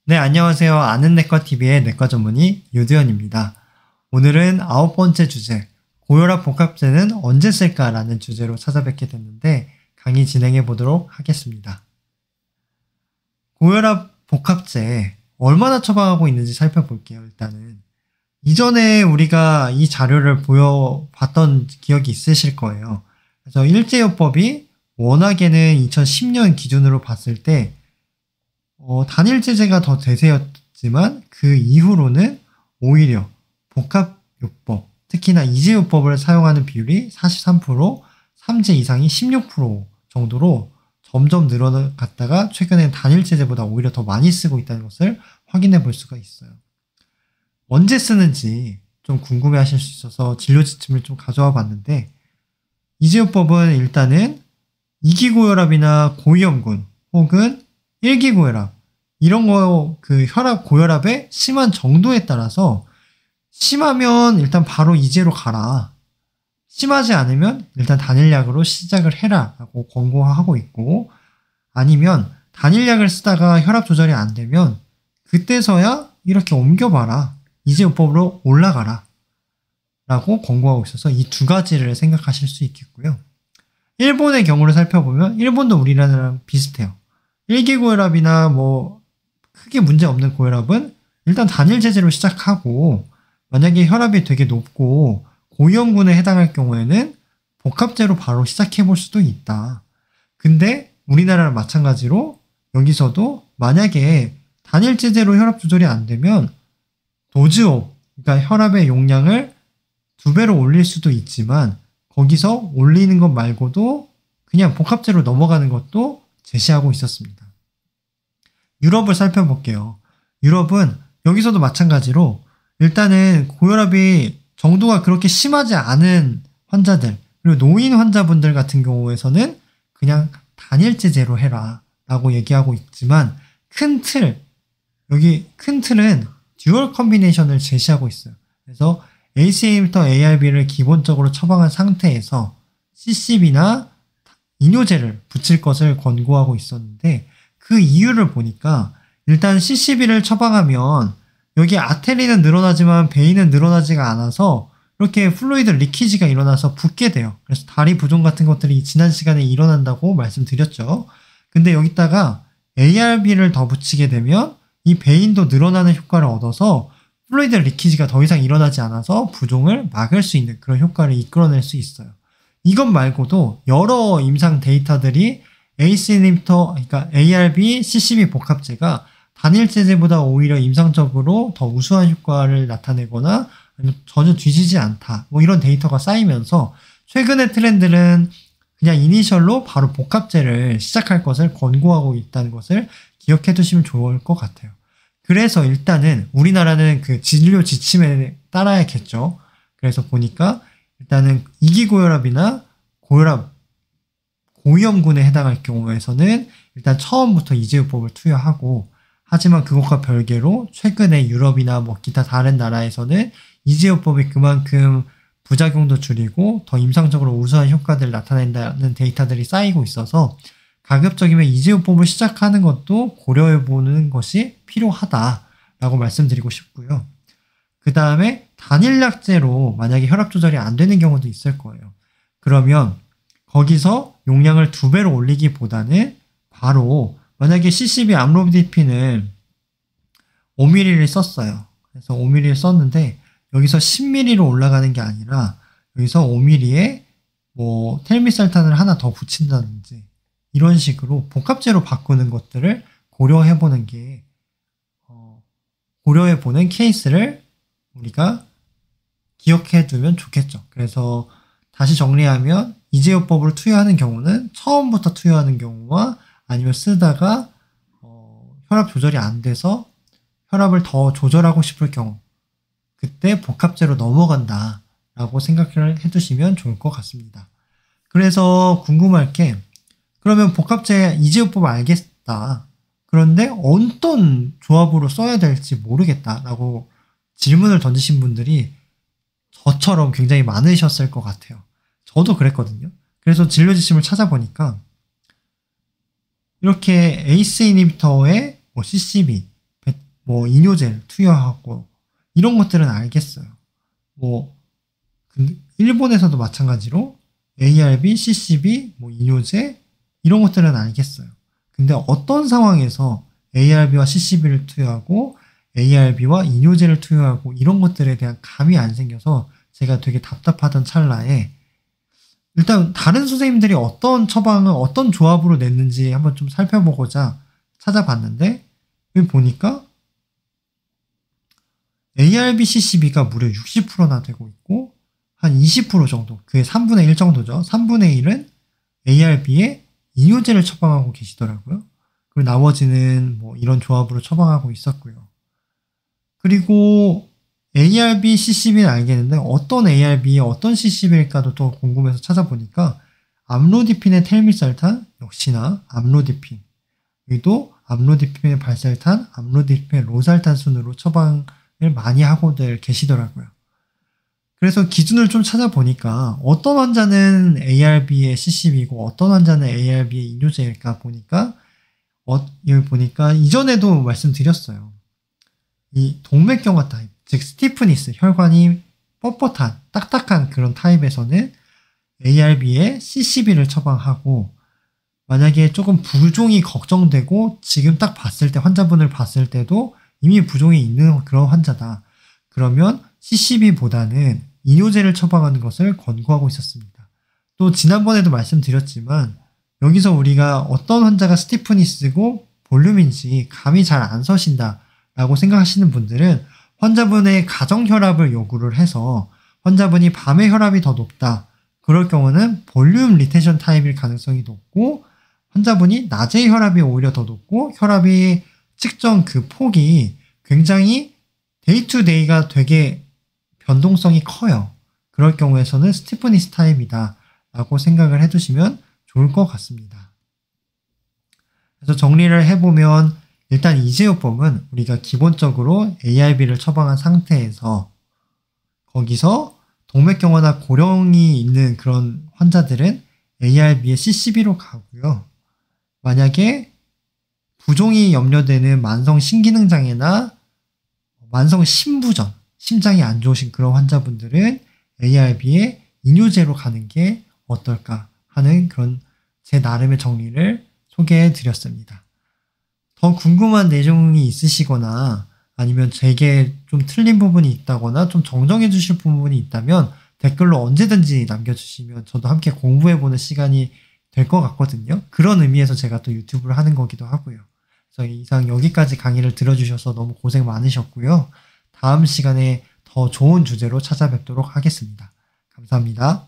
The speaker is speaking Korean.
네, 안녕하세요. 아는 내과TV의 내과 전문의 유두현입니다. 오늘은 9번째 주제, 고혈압 복합제는 언제 쓸까라는 주제로 찾아뵙게 됐는데 강의 진행해 보도록 하겠습니다. 고혈압 복합제 얼마나 처방하고 있는지 살펴볼게요. 일단은 이전에 우리가 이 자료를 보여봤던 기억이 있으실 거예요. 그래서 일제요법이 워낙에는 2010년 기준으로 봤을 때 단일제제가 더 대세였지만 그 이후로는 오히려 복합요법, 특히나 이제요법을 사용하는 비율이 43%, 3제 이상이 16% 정도로 점점 늘어갔다가 최근엔 단일제제보다 오히려 더 많이 쓰고 있다는 것을 확인해 볼 수가 있어요. 언제 쓰는지 좀 궁금해 하실 수 있어서 진료 지침을 좀 가져와 봤는데, 이제요법은 일단은 2기 고혈압이나 고위험군 혹은 1기 고혈압 이런 혈압 고혈압의 심한 정도에 따라서 심하면 일단 바로 이제로 가라, 심하지 않으면 일단 단일약으로 시작을 해라 라고 권고하고 있고, 아니면 단일약을 쓰다가 혈압 조절이 안 되면 그때서야 이렇게 옮겨봐라, 이제요법으로 올라가라 라고 권고하고 있어서 이 두 가지를 생각하실 수 있겠고요. 일본의 경우를 살펴보면 일본도 우리나라랑 비슷해요. 1기 고혈압이나 크게 문제 없는 고혈압은 일단 단일 제제로 시작하고, 만약에 혈압이 되게 높고 고위험군에 해당할 경우에는 복합제로 바로 시작해 볼 수도 있다. 근데 우리나라랑 마찬가지로 여기서도 만약에 단일 제제로 혈압 조절이 안 되면 도즈옵, 그러니까 혈압의 용량을 2배로 올릴 수도 있지만 거기서 올리는 것 말고도 그냥 복합제로 넘어가는 것도 제시하고 있었습니다. 유럽을 살펴볼게요. 유럽은 여기서도 마찬가지로 일단은 고혈압이 정도가 그렇게 심하지 않은 환자들, 그리고 노인 환자분들 같은 경우에서는 그냥 단일제제로 해라 라고 얘기하고 있지만, 여기 큰 틀은 듀얼 컨비네이션을 제시하고 있어요. 그래서 ACE 인히비터 ARB를 기본적으로 처방한 상태에서 CCB나 이뇨제를 붙일 것을 권고하고 있었는데, 그 이유를 보니까 일단 CCB를 처방하면 여기 아테리는 늘어나지만 베인은 늘어나지가 않아서 이렇게 플루이드 리키지가 일어나서 붓게 돼요. 그래서 다리 부종 같은 것들이 지난 시간에 일어난다고 말씀드렸죠. 근데 여기다가 ARB를 더 붙이게 되면 이 베인도 늘어나는 효과를 얻어서 플루이드 리키지가 더 이상 일어나지 않아서 부종을 막을 수 있는 그런 효과를 이끌어낼 수 있어요. 이것 말고도 여러 임상 데이터들이 ACE 인히비터, 그러니까 ARB, CCB 복합제가 단일제제보다 오히려 임상적으로 더 우수한 효과를 나타내거나 전혀 뒤지지 않다, 이런 데이터가 쌓이면서 최근의 트렌드는 그냥 이니셜로 바로 복합제를 시작할 것을 권고하고 있다는 것을 기억해 두시면 좋을 것 같아요. 그래서 일단은 우리나라는 그 진료 지침에 따라야겠죠. 그래서 보니까 일단은 2기 고혈압이나 고위험군에 해당할 경우에서는 일단 처음부터 이제요법을 투여하고, 하지만 그것과 별개로 최근에 유럽이나 기타 다른 나라에서는 이제요법이 그만큼 부작용도 줄이고 더 임상적으로 우수한 효과들을 나타낸다는 데이터들이 쌓이고 있어서 가급적이면 이제요법을 시작하는 것도 고려해보는 것이 필요하다라고 말씀드리고 싶고요. 그 다음에 단일약제로 만약에 혈압 조절이 안 되는 경우도 있을 거예요. 그러면 거기서 용량을 2배로 올리기보다는 바로 만약에 CCB 암로비디핀을 5ml를 썼어요. 그래서 5ml를 썼는데 여기서 10ml로 올라가는 게 아니라 여기서 5ml에 텔미살탄을 하나 더 붙인다든지 이런 식으로 복합제로 바꾸는 것들을 고려해보는 케이스를 우리가 기억해두면 좋겠죠. 그래서 다시 정리하면 이제요법을 투여하는 경우는 처음부터 투여하는 경우와 아니면 쓰다가 혈압 조절이 안 돼서 혈압을 더 조절하고 싶을 경우, 그때 복합제로 넘어간다 라고 생각을 해두시면 좋을 것 같습니다. 그래서 궁금할 게, 그러면 복합제 이제요법 알겠다, 그런데 어떤 조합으로 써야 될지 모르겠다 라고 질문을 던지신 분들이 저처럼 굉장히 많으셨을 것 같아요. 저도 그랬거든요. 그래서 진료 지침을 찾아보니까 이렇게 ACE 인히비터의 CCB, 뭐 이뇨제를 투여하고 이런 것들은 알겠어요. 뭐 일본에서도 마찬가지로 ARB, CCB, 뭐 이뇨제 이런 것들은 알겠어요. 근데 어떤 상황에서 ARB와 CCB를 투여하고 ARB와 이뇨제를 투여하고 이런 것들에 대한 감이 안 생겨서 제가 되게 답답하던 찰나에 일단 다른 선생님들이 어떤 처방을 어떤 조합으로 냈는지 한번 좀 살펴보고자 찾아봤는데 여기 보니까 ARB, CCB가 무려 60%나 되고 있고 한 20% 정도, 그게 3분의 1 정도죠. 3분의 1은 ARB에 이뇨제를 처방하고 계시더라고요. 그리고 나머지는 뭐 이런 조합으로 처방하고 있었고요. 그리고 ARB, CCB는 알겠는데 어떤 ARB, 어떤 CCB일까도 또 궁금해서 찾아보니까 암로디핀의 텔미살탄, 역시나 암로디핀, 여기도 암로디핀의 발살탄, 암로디핀의 로살탄 순으로 처방을 많이 하고들 계시더라고요. 그래서 기준을 좀 찾아보니까 어떤 환자는 ARB의 CCB이고 어떤 환자는 ARB의 이뇨제일까 보니까 여기 보니까 이전에도 말씀드렸어요. 이 동맥경화 타입, 즉 스티프니스, 혈관이 뻣뻣한 딱딱한 그런 타입에서는 ARB에 CCB를 처방하고 만약에 조금 부종이 걱정되고 지금 딱 봤을 때 환자분을 봤을 때도 이미 부종이 있는 그런 환자다. 그러면 CCB보다는 이뇨제를 처방하는 것을 권고하고 있었습니다. 또 지난번에도 말씀드렸지만 여기서 우리가 어떤 환자가 스티프니스고 볼륨인지 감이 잘 안 서신다 라고 생각하시는 분들은 환자분의 가정혈압을 요구를 해서 환자분이 밤에 혈압이 더 높다. 그럴 경우는 볼륨 리텐션 타입일 가능성이 높고 환자분이 낮에 혈압이 오히려 더 높고 혈압이 측정 그 폭이 굉장히 데이 투 데이가 되게 변동성이 커요. 그럴 경우에서는 스티프니스 타입이다 라고 생각을 해두시면 좋을 것 같습니다. 그래서 정리를 해보면 일단 이제요법은 우리가 기본적으로 ARB를 처방한 상태에서 거기서 동맥경화나 고령이 있는 그런 환자들은 ARB의 CCB로 가고요. 만약에 부종이 염려되는 만성 신기능장애나 만성 심부전, 심장이 안 좋으신 그런 환자분들은 ARB의 이뇨제로 가는 게 어떨까 하는 그런 제 나름의 정리를 소개해 드렸습니다. 더 궁금한 내용이 있으시거나 아니면 제게 좀 틀린 부분이 있다거나 좀 정정해 주실 부분이 있다면 댓글로 언제든지 남겨주시면 저도 함께 공부해보는 시간이 될 것 같거든요. 그런 의미에서 제가 또 유튜브를 하는 거기도 하고요. 그래서 이상 여기까지 강의를 들어주셔서 너무 고생 많으셨고요. 다음 시간에 더 좋은 주제로 찾아뵙도록 하겠습니다. 감사합니다.